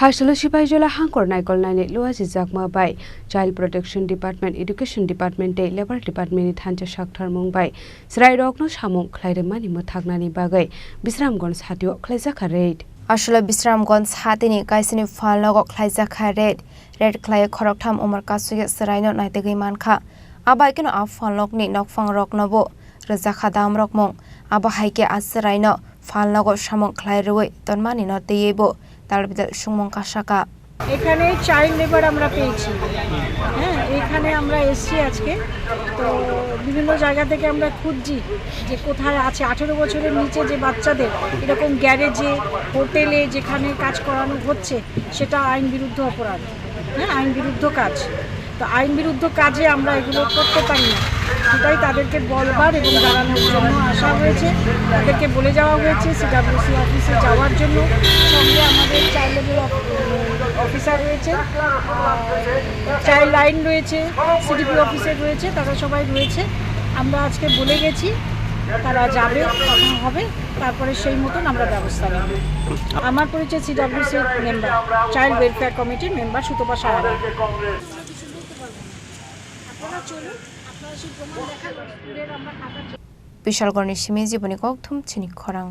Khasalo Sipaijala Hankor Naikol Nine Luazi Zakma by Child Protection Department, Education Department, Labor Department, Tanja Shakhtar Mumbai, Srai Rokno Shamung, Klaidemani Muthagnani Bagay, Bisramgons Hatio, Klezaka Raid. Ashula Bisramgons Hatini, Kaisini Falnogo, Klezaka Raid, Red Clay Koroktam Omar Kasuya Saraino Naitegi Manka, Abakin of Falnokni, Nokfang Roknobo, Razakadam Rokmong, Abahaike Asaraino, Falnogo Shamong Klairui, Donmani not the Yebo. এখানে child labour আমরা পেয়েছি এখানে আমরা এসেছি আজকে তো বিভিন্ন জায়গা থেকে আমরা খুঁজছি যে কোথায় আছে 18 বছরের নিচে যে বাচ্চাদের এরকম গ্যারেজে হোটেলে যেখানে কাজ করানো হচ্ছে সেটা আইন বিরুদ্ধ অপরাধ আইন বিরুদ্ধ কাজ তো আইন বিরুদ্ধ কাজে আমরা এগুলো করতে পারি না সেটাই তাদেরকে বলবার এবং জানানোর জন্য আসা হয়েছে তাদেরকে বলে যাওয়া হয়েছে সিডব্লিউসি অফিসে যাওয়ার জন্য সঙ্গে আমাদের চাইল্ড লেবার অফিসার রয়েছে চাইল্ড লাইন রয়েছে সিডিপি অফিসার রয়েছে তারা সবাই রয়েছে আমরা আজকে বলে গেছি তারা যাবে কথা হবে তারপরে সেই মতন আমরা ব্যবস্থা নেব আমার পরিচয় সিডব্লিউসি মেম্বার চাইল্ড ওয়েলফেয়ার কমিটির মেম্বার সুতপা সাহারা বিশালগড় নিশিমে জীবনী কক থুম চিনি খরাং